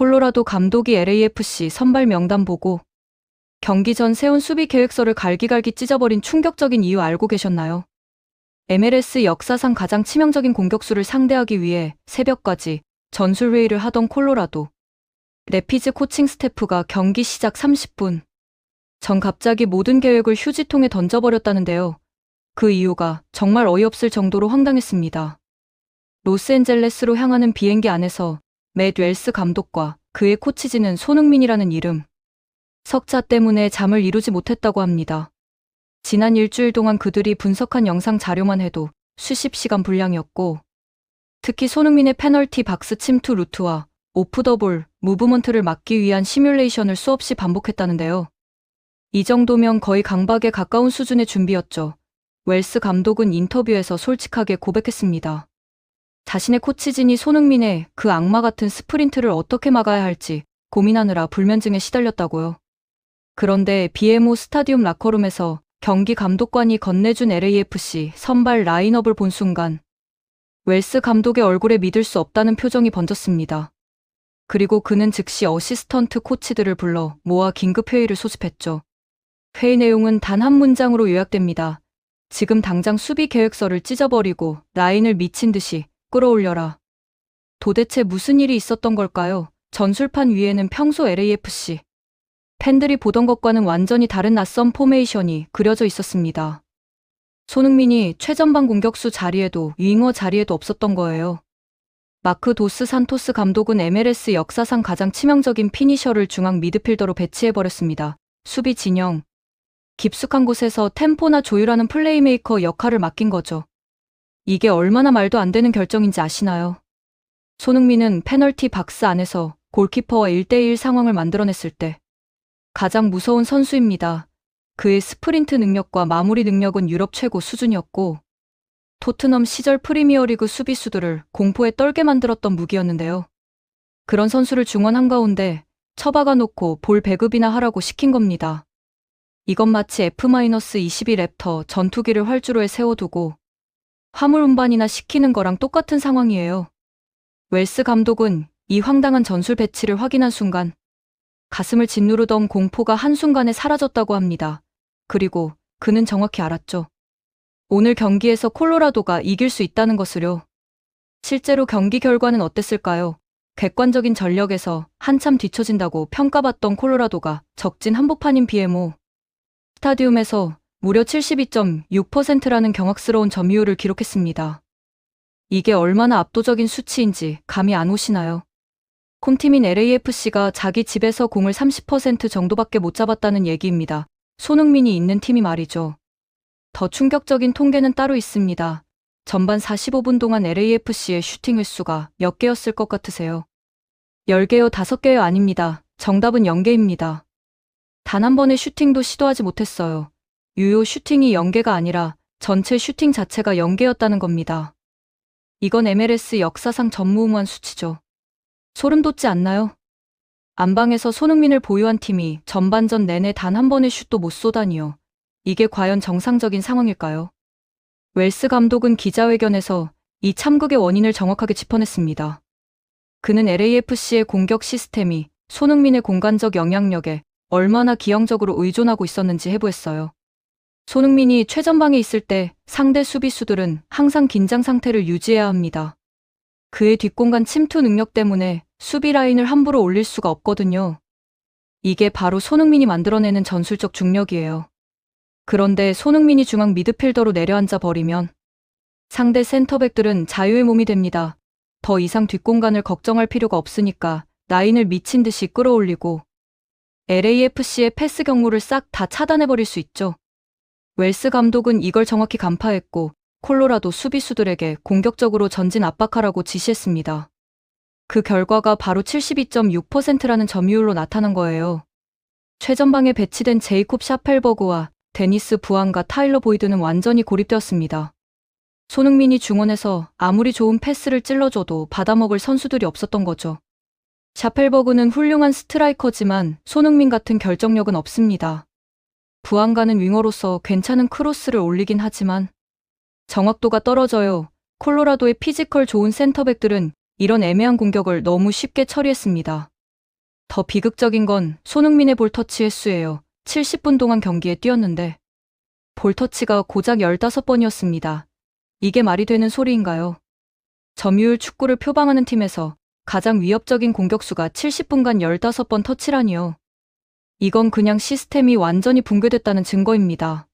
콜로라도 감독이 LAFC 선발 명단 보고 경기 전 세운 수비 계획서를 갈기갈기 찢어버린 충격적인 이유 알고 계셨나요? MLS 역사상 가장 치명적인 공격수를 상대하기 위해 새벽까지 전술회의를 하던 콜로라도 래피즈 코칭 스태프가 경기 시작 30분 전 갑자기 모든 계획을 휴지통에 던져버렸다는데요. 그 이유가 정말 어이없을 정도로 황당했습니다. 로스앤젤레스로 향하는 비행기 안에서 맷 웰스 감독과 그의 코치진은 손흥민이라는 이름, 석자 때문에 잠을 이루지 못했다고 합니다. 지난 일주일 동안 그들이 분석한 영상 자료만 해도 수십 시간 분량이었고, 특히 손흥민의 페널티 박스 침투 루트와 오프 더 볼 무브먼트를 막기 위한 시뮬레이션을 수없이 반복했다는데요. 이 정도면 거의 강박에 가까운 수준의 준비였죠. 웰스 감독은 인터뷰에서 솔직하게 고백했습니다. 자신의 코치진이 손흥민의 그 악마 같은 스프린트를 어떻게 막아야 할지 고민하느라 불면증에 시달렸다고요. 그런데 BMO 스타디움 라커룸에서 경기 감독관이 건네준 LAFC 선발 라인업을 본 순간 웰스 감독의 얼굴에 믿을 수 없다는 표정이 번졌습니다. 그리고 그는 즉시 어시스턴트 코치들을 불러 모아 긴급 회의를 소집했죠. 회의 내용은 단 한 문장으로 요약됩니다. 지금 당장 수비 계획서를 찢어버리고 라인을 미친 듯이 끌어올려라. 도대체 무슨 일이 있었던 걸까요? 전술판 위에는 평소 LAFC 팬들이 보던 것과는 완전히 다른 낯선 포메이션이 그려져 있었습니다. 손흥민이 최전방 공격수 자리에도 윙어 자리에도 없었던 거예요. 마크 도스 산토스 감독은 MLS 역사상 가장 치명적인 피니셔를 중앙 미드필더로 배치해버렸습니다. 수비 진영, 깊숙한 곳에서 템포나 조율하는 플레이메이커 역할을 맡긴 거죠. 이게 얼마나 말도 안 되는 결정인지 아시나요? 손흥민은 페널티 박스 안에서 골키퍼와 1대1 상황을 만들어냈을 때 가장 무서운 선수입니다. 그의 스프린트 능력과 마무리 능력은 유럽 최고 수준이었고 토트넘 시절 프리미어리그 수비수들을 공포에 떨게 만들었던 무기였는데요. 그런 선수를 중원 한가운데 처박아 놓고 볼 배급이나 하라고 시킨 겁니다. 이건 마치 F-22 랩터 전투기를 활주로에 세워두고 화물 운반이나 시키는 거랑 똑같은 상황이에요. 웰스 감독은 이 황당한 전술 배치를 확인한 순간 가슴을 짓누르던 공포가 한순간에 사라졌다고 합니다. 그리고 그는 정확히 알았죠. 오늘 경기에서 콜로라도가 이길 수 있다는 것을요. 실제로 경기 결과는 어땠을까요? 객관적인 전력에서 한참 뒤처진다고 평가받던 콜로라도가 적진 한복판인 BMO 스타디움에서 무려 72.6%라는 경악스러운 점유율을 기록했습니다. 이게 얼마나 압도적인 수치인지 감이 안 오시나요? 홈팀인 LAFC가 자기 집에서 공을 30% 정도밖에 못 잡았다는 얘기입니다. 손흥민이 있는 팀이 말이죠. 더 충격적인 통계는 따로 있습니다. 전반 45분 동안 LAFC의 슈팅 횟수가 몇 개였을 것 같으세요? 10개요, 5개요? 아닙니다. 정답은 0개입니다. 단 한 번의 슈팅도 시도하지 못했어요. 유효 슈팅이 0개가 아니라 전체 슈팅 자체가 0개였다는 겁니다. 이건 MLS 역사상 전무후무한 수치죠. 소름 돋지 않나요? 안방에서 손흥민을 보유한 팀이 전반전 내내 단 한 번의 슛도 못 쏘다니요. 이게 과연 정상적인 상황일까요? 웰스 감독은 기자회견에서 이 참극의 원인을 정확하게 짚어냈습니다. 그는 LAFC의 공격 시스템이 손흥민의 공간적 영향력에 얼마나 기형적으로 의존하고 있었는지 해부했어요. 손흥민이 최전방에 있을 때 상대 수비수들은 항상 긴장 상태를 유지해야 합니다. 그의 뒷공간 침투 능력 때문에 수비 라인을 함부로 올릴 수가 없거든요. 이게 바로 손흥민이 만들어내는 전술적 중력이에요. 그런데 손흥민이 중앙 미드필더로 내려앉아 버리면 상대 센터백들은 자유의 몸이 됩니다. 더 이상 뒷공간을 걱정할 필요가 없으니까 라인을 미친 듯이 끌어올리고 LAFC의 패스 경로를 싹 다 차단해버릴 수 있죠. 웰스 감독은 이걸 정확히 간파했고 콜로라도 수비수들에게 공격적으로 전진 압박하라고 지시했습니다. 그 결과가 바로 72.6%라는 점유율로 나타난 거예요. 최전방에 배치된 제이콥 샤펠버그와 데니스 부안과 타일러 보이드는 완전히 고립되었습니다. 손흥민이 중원에서 아무리 좋은 패스를 찔러줘도 받아먹을 선수들이 없었던 거죠. 샤펠버그는 훌륭한 스트라이커지만 손흥민 같은 결정력은 없습니다. 부안가는 윙어로서 괜찮은 크로스를 올리긴 하지만 정확도가 떨어져요. 콜로라도의 피지컬 좋은 센터백들은 이런 애매한 공격을 너무 쉽게 처리했습니다. 더 비극적인 건 손흥민의 볼터치 횟수예요. 70분 동안 경기에 뛰었는데 볼터치가 고작 15번이었습니다. 이게 말이 되는 소리인가요? 점유율 축구를 표방하는 팀에서 가장 위협적인 공격수가 70분간 15번 터치라니요. 이건 그냥 시스템이 완전히 붕괴됐다는 증거입니다.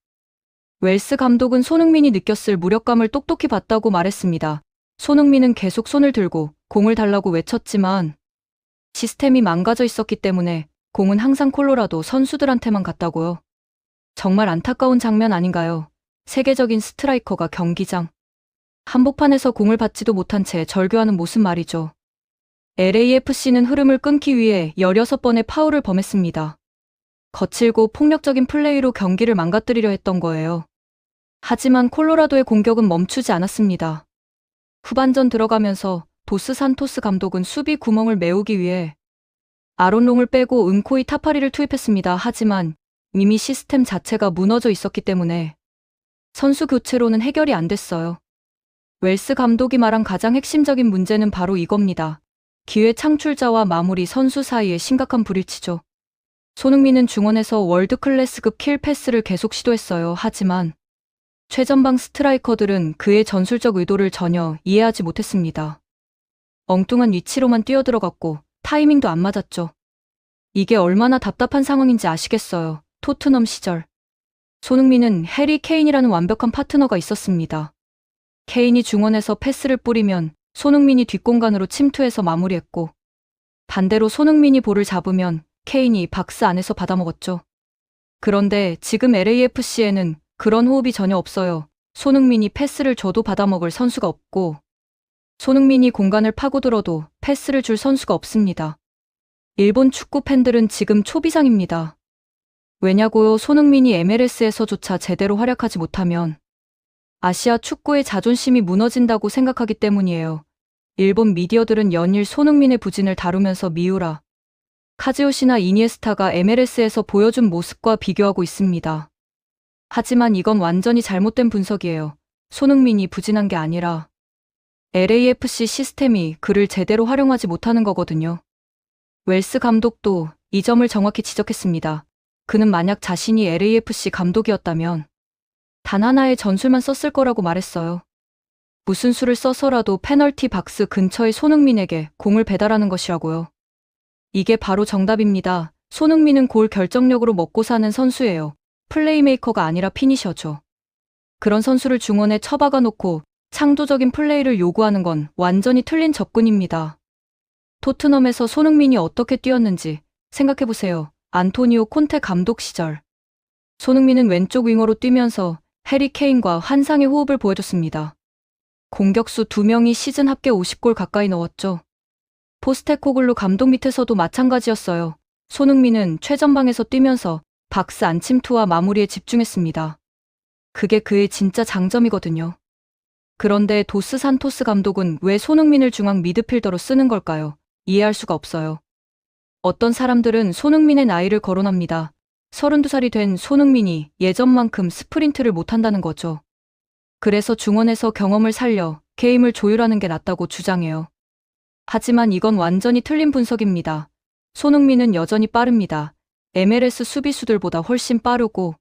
웰스 감독은 손흥민이 느꼈을 무력감을 똑똑히 봤다고 말했습니다. 손흥민은 계속 손을 들고 공을 달라고 외쳤지만 시스템이 망가져 있었기 때문에 공은 항상 콜로라도 선수들한테만 갔다고요. 정말 안타까운 장면 아닌가요? 세계적인 스트라이커가 경기장 한복판에서 공을 받지도 못한 채 절규하는 모습 말이죠. LAFC는 흐름을 끊기 위해 16번의 파울을 범했습니다. 거칠고 폭력적인 플레이로 경기를 망가뜨리려 했던 거예요. 하지만 콜로라도의 공격은 멈추지 않았습니다. 후반전 들어가면서 도스 산토스 감독은 수비 구멍을 메우기 위해 아론 롱을 빼고 은코이 타파리를 투입했습니다. 하지만 이미 시스템 자체가 무너져 있었기 때문에 선수 교체로는 해결이 안 됐어요. 웰스 감독이 말한 가장 핵심적인 문제는 바로 이겁니다. 기회 창출자와 마무리 선수 사이의 심각한 불일치죠. 손흥민은 중원에서 월드클래스급 킬 패스를 계속 시도했어요. 하지만 최전방 스트라이커들은 그의 전술적 의도를 전혀 이해하지 못했습니다. 엉뚱한 위치로만 뛰어들어갔고 타이밍도 안 맞았죠. 이게 얼마나 답답한 상황인지 아시겠어요. 토트넘 시절 손흥민은 해리 케인이라는 완벽한 파트너가 있었습니다. 케인이 중원에서 패스를 뿌리면 손흥민이 뒷공간으로 침투해서 마무리했고 반대로 손흥민이 볼을 잡으면 케인이 박스 안에서 받아먹었죠. 그런데 지금 LAFC에는 그런 호흡이 전혀 없어요. 손흥민이 패스를 줘도 받아먹을 선수가 없고 손흥민이 공간을 파고들어도 패스를 줄 선수가 없습니다. 일본 축구 팬들은 지금 초비상입니다. 왜냐고요? 손흥민이 MLS에서조차 제대로 활약하지 못하면 아시아 축구의 자존심이 무너진다고 생각하기 때문이에요. 일본 미디어들은 연일 손흥민의 부진을 다루면서 미우라, 카즈요시나 이니에스타가 MLS에서 보여준 모습과 비교하고 있습니다. 하지만 이건 완전히 잘못된 분석이에요. 손흥민이 부진한 게 아니라 LAFC 시스템이 그를 제대로 활용하지 못하는 거거든요. 웰스 감독도 이 점을 정확히 지적했습니다. 그는 만약 자신이 LAFC 감독이었다면 단 하나의 전술만 썼을 거라고 말했어요. 무슨 수를 써서라도 페널티 박스 근처의 손흥민에게 공을 배달하는 것이라고요. 이게 바로 정답입니다. 손흥민은 골 결정력으로 먹고 사는 선수예요. 플레이메이커가 아니라 피니셔죠. 그런 선수를 중원에 처박아 놓고 창조적인 플레이를 요구하는 건 완전히 틀린 접근입니다. 토트넘에서 손흥민이 어떻게 뛰었는지 생각해보세요. 안토니오 콘테 감독 시절 손흥민은 왼쪽 윙어로 뛰면서 해리 케인과 환상의 호흡을 보여줬습니다. 공격수 2명이 시즌 합계 50골 가까이 넣었죠. 포스테코글루 감독 밑에서도 마찬가지였어요. 손흥민은 최전방에서 뛰면서 박스 안 침투와 마무리에 집중했습니다. 그게 그의 진짜 장점이거든요. 그런데 도스 산토스 감독은 왜 손흥민을 중앙 미드필더로 쓰는 걸까요? 이해할 수가 없어요. 어떤 사람들은 손흥민의 나이를 거론합니다. 32살이 된 손흥민이 예전만큼 스프린트를 못한다는 거죠. 그래서 중원에서 경험을 살려 게임을 조율하는 게 낫다고 주장해요. 하지만 이건 완전히 틀린 분석입니다. 손흥민은 여전히 빠릅니다. MLS 수비수들보다 훨씬 빠르고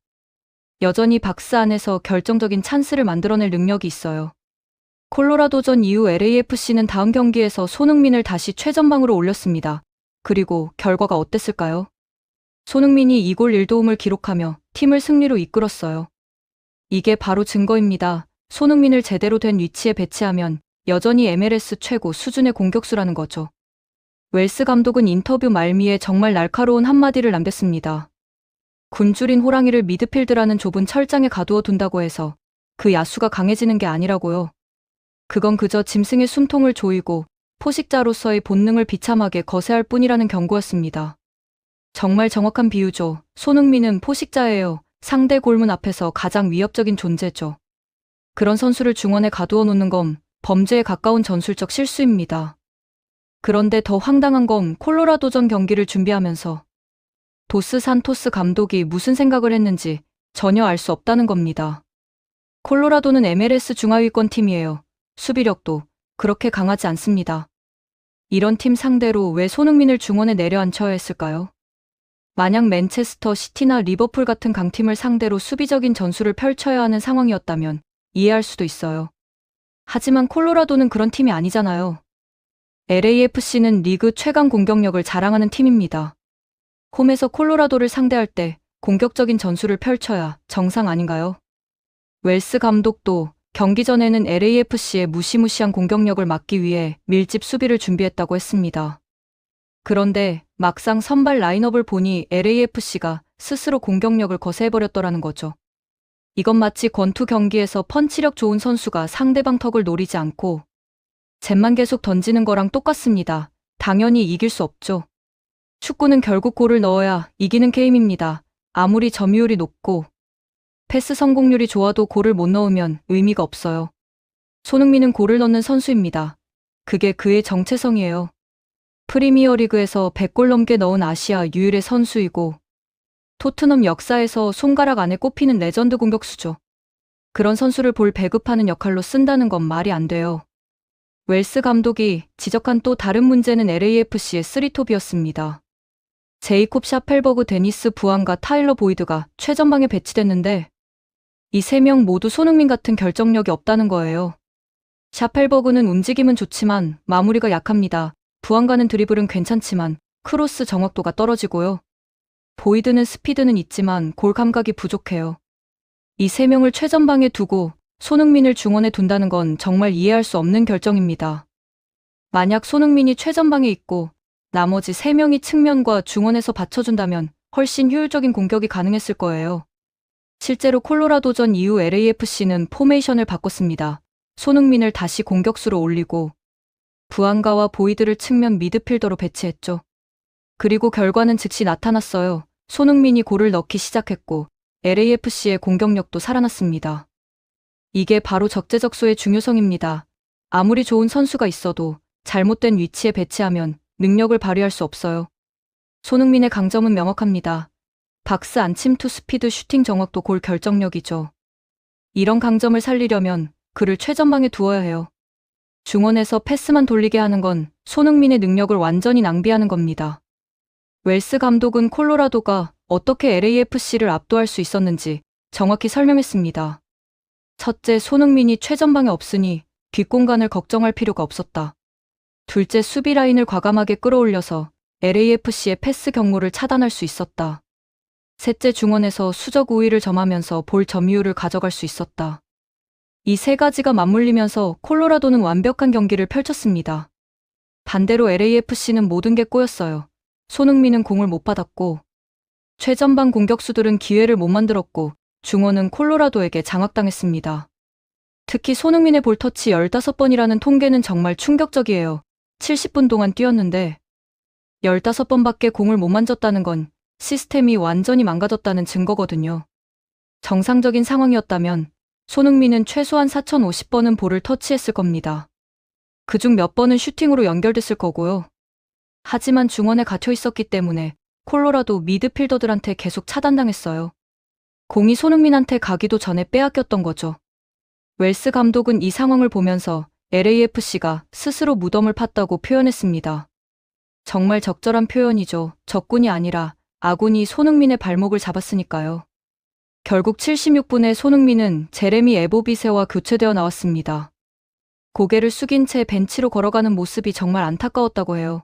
여전히 박스 안에서 결정적인 찬스를 만들어낼 능력이 있어요. 콜로라도전 이후 LAFC는 다음 경기에서 손흥민을 다시 최전방으로 올렸습니다. 그리고 결과가 어땠을까요? 손흥민이 2골 1도움을 기록하며 팀을 승리로 이끌었어요. 이게 바로 증거입니다. 손흥민을 제대로 된 위치에 배치하면 여전히 MLS 최고 수준의 공격수라는 거죠. 웰스 감독은 인터뷰 말미에 정말 날카로운 한마디를 남겼습니다. 굶주린 호랑이를 미드필드라는 좁은 철장에 가두어 둔다고 해서 그 야수가 강해지는 게 아니라고요. 그건 그저 짐승의 숨통을 조이고 포식자로서의 본능을 비참하게 거세할 뿐이라는 경고였습니다. 정말 정확한 비유죠. 손흥민은 포식자예요. 상대 골문 앞에서 가장 위협적인 존재죠. 그런 선수를 중원에 가두어 놓는 건 범죄에 가까운 전술적 실수입니다. 그런데 더 황당한 건 콜로라도전 경기를 준비하면서 도스 산토스 감독이 무슨 생각을 했는지 전혀 알 수 없다는 겁니다. 콜로라도는 MLS 중하위권 팀이에요. 수비력도 그렇게 강하지 않습니다. 이런 팀 상대로 왜 손흥민을 중원에 내려앉혀야 했을까요? 만약 맨체스터 시티나 리버풀 같은 강팀을 상대로 수비적인 전술을 펼쳐야 하는 상황이었다면 이해할 수도 있어요. 하지만 콜로라도는 그런 팀이 아니잖아요. LAFC는 리그 최강 공격력을 자랑하는 팀입니다. 홈에서 콜로라도를 상대할 때 공격적인 전술을 펼쳐야 정상 아닌가요? 웰스 감독도 경기 전에는 LAFC의 무시무시한 공격력을 막기 위해 밀집 수비를 준비했다고 했습니다. 그런데 막상 선발 라인업을 보니 LAFC가 스스로 공격력을 거세해버렸더라는 거죠. 이건 마치 권투 경기에서 펀치력 좋은 선수가 상대방 턱을 노리지 않고 잽만 계속 던지는 거랑 똑같습니다. 당연히 이길 수 없죠. 축구는 결국 골을 넣어야 이기는 게임입니다. 아무리 점유율이 높고 패스 성공률이 좋아도 골을 못 넣으면 의미가 없어요. 손흥민은 골을 넣는 선수입니다. 그게 그의 정체성이에요. 프리미어리그에서 100골 넘게 넣은 아시아 유일의 선수이고 토트넘 역사에서 손가락 안에 꼽히는 레전드 공격수죠. 그런 선수를 볼 배급하는 역할로 쓴다는 건 말이 안 돼요. 웰스 감독이 지적한 또 다른 문제는 LAFC의 쓰리톱이었습니다. 제이콥 샤펠버그, 데니스 부안과 타일러 보이드가 최전방에 배치됐는데 이 세 명 모두 손흥민 같은 결정력이 없다는 거예요. 샤펠버그는 움직임은 좋지만 마무리가 약합니다. 부안과는 드리블은 괜찮지만 크로스 정확도가 떨어지고요. 보이드는 스피드는 있지만 골 감각이 부족해요. 이 세 명을 최전방에 두고 손흥민을 중원에 둔다는 건 정말 이해할 수 없는 결정입니다. 만약 손흥민이 최전방에 있고 나머지 3명이 측면과 중원에서 받쳐준다면 훨씬 효율적인 공격이 가능했을 거예요. 실제로 콜로라도전 이후 LAFC는 포메이션을 바꿨습니다. 손흥민을 다시 공격수로 올리고 부안가와 보이드를 측면 미드필더로 배치했죠. 그리고 결과는 즉시 나타났어요. 손흥민이 골을 넣기 시작했고 LAFC의 공격력도 살아났습니다. 이게 바로 적재적소의 중요성입니다. 아무리 좋은 선수가 있어도 잘못된 위치에 배치하면 능력을 발휘할 수 없어요. 손흥민의 강점은 명확합니다. 박스 안침 투 스피드, 슈팅 정확도, 골 결정력이죠. 이런 강점을 살리려면 그를 최전방에 두어야 해요. 중원에서 패스만 돌리게 하는 건 손흥민의 능력을 완전히 낭비하는 겁니다. 웰스 감독은 콜로라도가 어떻게 LAFC를 압도할 수 있었는지 정확히 설명했습니다. 첫째, 손흥민이 최전방에 없으니 뒷공간을 걱정할 필요가 없었다. 둘째, 수비 라인을 과감하게 끌어올려서 LAFC의 패스 경로를 차단할 수 있었다. 셋째, 중원에서 수적 우위를 점하면서 볼 점유율을 가져갈 수 있었다. 이 세 가지가 맞물리면서 콜로라도는 완벽한 경기를 펼쳤습니다. 반대로 LAFC는 모든 게 꼬였어요. 손흥민은 공을 못 받았고 최전방 공격수들은 기회를 못 만들었고 중원은 콜로라도에게 장악당했습니다. 특히 손흥민의 볼터치 15번이라는 통계는 정말 충격적이에요. 70분 동안 뛰었는데 15번밖에 공을 못 만졌다는 건 시스템이 완전히 망가졌다는 증거거든요. 정상적인 상황이었다면 손흥민은 최소한 4050번은 볼을 터치했을 겁니다. 그중 몇 번은 슈팅으로 연결됐을 거고요. 하지만 중원에 갇혀 있었기 때문에 콜로라도 미드필더들한테 계속 차단당했어요. 공이 손흥민한테 가기도 전에 빼앗겼던 거죠. 웰스 감독은 이 상황을 보면서 LAFC가 스스로 무덤을 팠다고 표현했습니다. 정말 적절한 표현이죠. 적군이 아니라 아군이 손흥민의 발목을 잡았으니까요. 결국 76분에 손흥민은 제레미 에보비세와 교체되어 나왔습니다. 고개를 숙인 채 벤치로 걸어가는 모습이 정말 안타까웠다고 해요.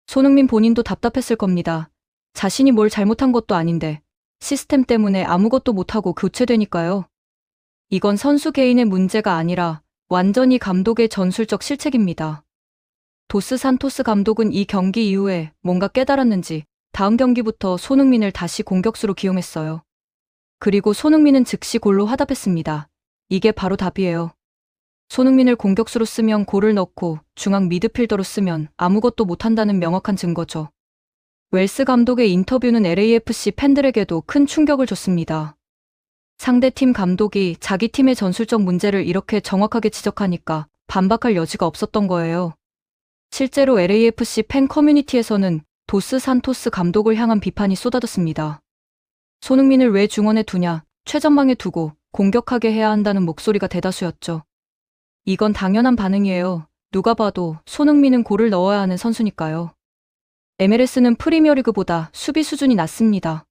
손흥민 본인도 답답했을 겁니다. 자신이 뭘 잘못한 것도 아닌데 시스템 때문에 아무것도 못하고 교체되니까요. 이건 선수 개인의 문제가 아니라 완전히 감독의 전술적 실책입니다. 도스 산토스 감독은 이 경기 이후에 뭔가 깨달았는지 다음 경기부터 손흥민을 다시 공격수로 기용했어요. 그리고 손흥민은 즉시 골로 화답했습니다. 이게 바로 답이에요. 손흥민을 공격수로 쓰면 골을 넣고 중앙 미드필더로 쓰면 아무것도 못한다는 명확한 증거죠. 웰스 감독의 인터뷰는 LAFC 팬들에게도 큰 충격을 줬습니다. 상대팀 감독이 자기 팀의 전술적 문제를 이렇게 정확하게 지적하니까 반박할 여지가 없었던 거예요. 실제로 LAFC 팬 커뮤니티에서는 도스 산토스 감독을 향한 비판이 쏟아졌습니다. 손흥민을 왜 중원에 두냐, 최전방에 두고 공격하게 해야 한다는 목소리가 대다수였죠. 이건 당연한 반응이에요. 누가 봐도 손흥민은 골을 넣어야 하는 선수니까요. MLS는 프리미어리그보다 수비 수준이 낮습니다.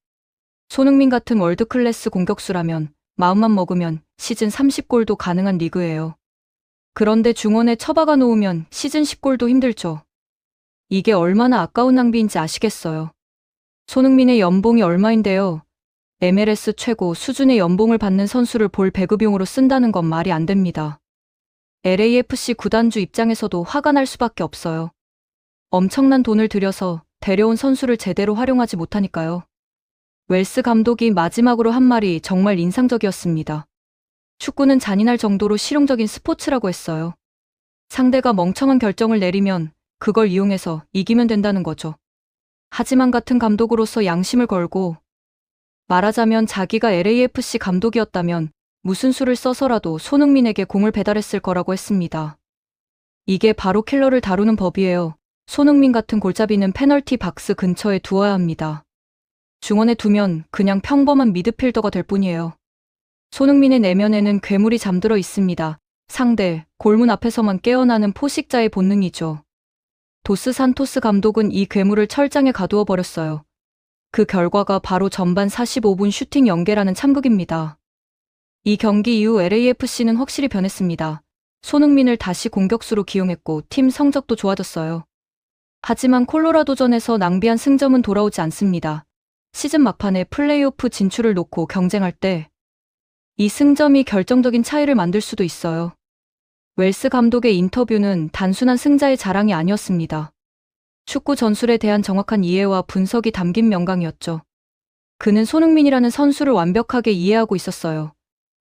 손흥민 같은 월드클래스 공격수라면 마음만 먹으면 시즌 30골도 가능한 리그예요. 그런데 중원에 처박아 놓으면 시즌 10골도 힘들죠. 이게 얼마나 아까운 낭비인지 아시겠어요. 손흥민의 연봉이 얼마인데요. MLS 최고 수준의 연봉을 받는 선수를 볼 배급용으로 쓴다는 건 말이 안 됩니다. LAFC 구단주 입장에서도 화가 날 수밖에 없어요. 엄청난 돈을 들여서 데려온 선수를 제대로 활용하지 못하니까요. 웰스 감독이 마지막으로 한 말이 정말 인상적이었습니다. 축구는 잔인할 정도로 실용적인 스포츠라고 했어요. 상대가 멍청한 결정을 내리면 그걸 이용해서 이기면 된다는 거죠. 하지만 같은 감독으로서 양심을 걸고 말하자면 자기가 LAFC 감독이었다면 무슨 수를 써서라도 손흥민에게 공을 배달했을 거라고 했습니다. 이게 바로 킬러를 다루는 법이에요. 손흥민 같은 골잡이는 페널티 박스 근처에 두어야 합니다. 중원에 두면 그냥 평범한 미드필더가 될 뿐이에요. 손흥민의 내면에는 괴물이 잠들어 있습니다. 상대, 골문 앞에서만 깨어나는 포식자의 본능이죠. 도스 산토스 감독은 이 괴물을 철장에 가두어 버렸어요. 그 결과가 바로 전반 45분 슈팅 연계라는 참극입니다. 이 경기 이후 LAFC는 확실히 변했습니다. 손흥민을 다시 공격수로 기용했고 팀 성적도 좋아졌어요. 하지만 콜로라도전에서 낭비한 승점은 돌아오지 않습니다. 시즌 막판에 플레이오프 진출을 놓고 경쟁할 때 이 승점이 결정적인 차이를 만들 수도 있어요. 웰스 감독의 인터뷰는 단순한 승자의 자랑이 아니었습니다. 축구 전술에 대한 정확한 이해와 분석이 담긴 명강이었죠. 그는 손흥민이라는 선수를 완벽하게 이해하고 있었어요.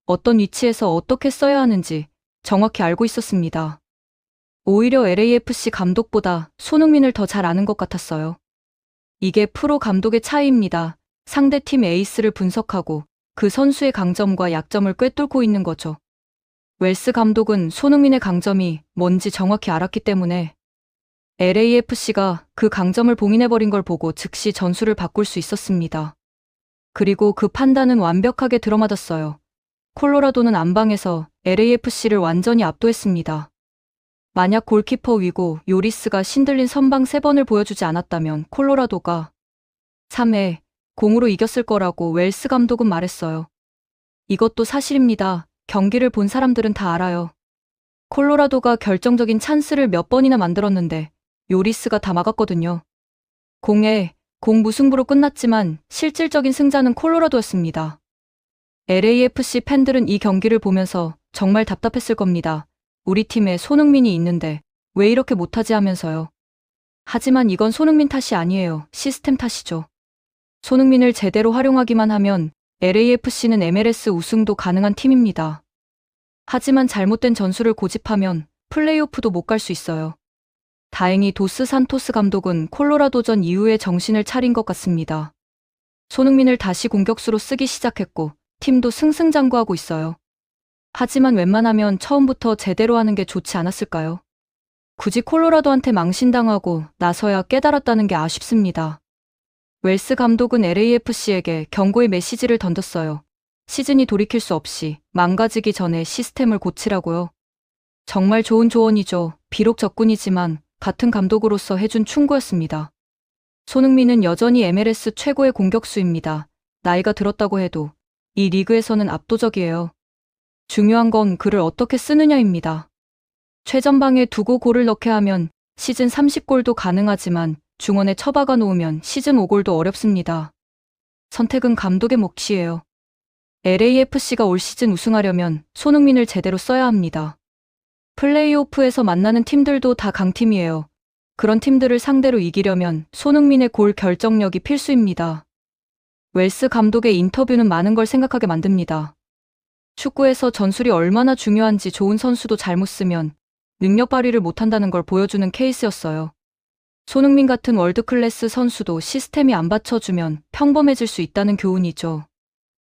어떤 위치에서 어떻게 써야 하는지 정확히 알고 있었습니다. 오히려 LAFC 감독보다 손흥민을 더 잘 아는 것 같았어요. 이게 프로 감독의 차이입니다. 상대팀 에이스를 분석하고 그 선수의 강점과 약점을 꿰뚫고 있는 거죠. 웰스 감독은 손흥민의 강점이 뭔지 정확히 알았기 때문에 LAFC가 그 강점을 봉인해버린 걸 보고 즉시 전술을 바꿀 수 있었습니다. 그리고 그 판단은 완벽하게 들어맞았어요. 콜로라도는 안방에서 LAFC를 완전히 압도했습니다. 만약 골키퍼 위고 요리스가 신들린 선방 3번을 보여주지 않았다면 콜로라도가 3회 0으로 이겼을 거라고 웰스 감독은 말했어요. 이것도 사실입니다. 경기를 본 사람들은 다 알아요. 콜로라도가 결정적인 찬스를 몇 번이나 만들었는데 요리스가 다 막았거든요. 0회 0 무승부로 끝났지만 실질적인 승자는 콜로라도였습니다. LAFC 팬들은 이 경기를 보면서 정말 답답했을 겁니다. 우리 팀에 손흥민이 있는데 왜 이렇게 못하지 하면서요. 하지만 이건 손흥민 탓이 아니에요. 시스템 탓이죠. 손흥민을 제대로 활용하기만 하면 LAFC는 MLS 우승도 가능한 팀입니다. 하지만 잘못된 전술을 고집하면 플레이오프도 못 갈 수 있어요. 다행히 도스 산토스 감독은 콜로라도전 이후에 정신을 차린 것 같습니다. 손흥민을 다시 공격수로 쓰기 시작했고 팀도 승승장구하고 있어요. 하지만 웬만하면 처음부터 제대로 하는 게 좋지 않았을까요? 굳이 콜로라도한테 망신당하고 나서야 깨달았다는 게 아쉽습니다. 웰스 감독은 LAFC에게 경고의 메시지를 던졌어요. 시즌이 돌이킬 수 없이 망가지기 전에 시스템을 고치라고요. 정말 좋은 조언이죠. 비록 적군이지만 같은 감독으로서 해준 충고였습니다. 손흥민은 여전히 MLS 최고의 공격수입니다. 나이가 들었다고 해도 이 리그에서는 압도적이에요. 중요한 건 그를 어떻게 쓰느냐입니다. 최전방에 두고 골을 넣게 하면 시즌 30골도 가능하지만 중원에 처박아 놓으면 시즌 5골도 어렵습니다. 선택은 감독의 몫이에요. LAFC가 올 시즌 우승하려면 손흥민을 제대로 써야 합니다. 플레이오프에서 만나는 팀들도 다 강팀이에요. 그런 팀들을 상대로 이기려면 손흥민의 골 결정력이 필수입니다. 웰스 감독의 인터뷰는 많은 걸 생각하게 만듭니다. 축구에서 전술이 얼마나 중요한지 좋은 선수도 잘못 쓰면 능력 발휘를 못한다는 걸 보여주는 케이스였어요. 손흥민 같은 월드클래스 선수도 시스템이 안 받쳐주면 평범해질 수 있다는 교훈이죠.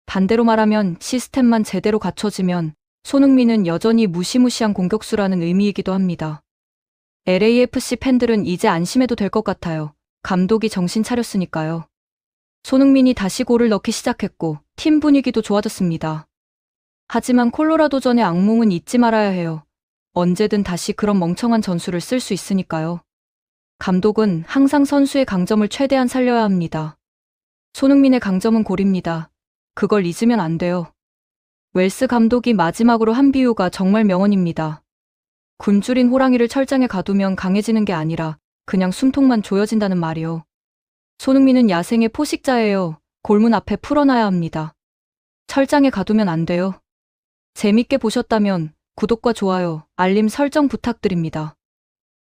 반대로 말하면 시스템만 제대로 갖춰지면 손흥민은 여전히 무시무시한 공격수라는 의미이기도 합니다. LAFC 팬들은 이제 안심해도 될 것 같아요. 감독이 정신 차렸으니까요. 손흥민이 다시 골을 넣기 시작했고 팀 분위기도 좋아졌습니다. 하지만 콜로라도전의 악몽은 잊지 말아야 해요. 언제든 다시 그런 멍청한 전술을 쓸 수 있으니까요. 감독은 항상 선수의 강점을 최대한 살려야 합니다. 손흥민의 강점은 골입니다. 그걸 잊으면 안 돼요. 웰스 감독이 마지막으로 한 비유가 정말 명언입니다. 굶주린 호랑이를 철장에 가두면 강해지는 게 아니라 그냥 숨통만 조여진다는 말이요. 손흥민은 야생의 포식자예요. 골문 앞에 풀어놔야 합니다. 철장에 가두면 안 돼요. 재밌게 보셨다면 구독과 좋아요, 알림 설정 부탁드립니다.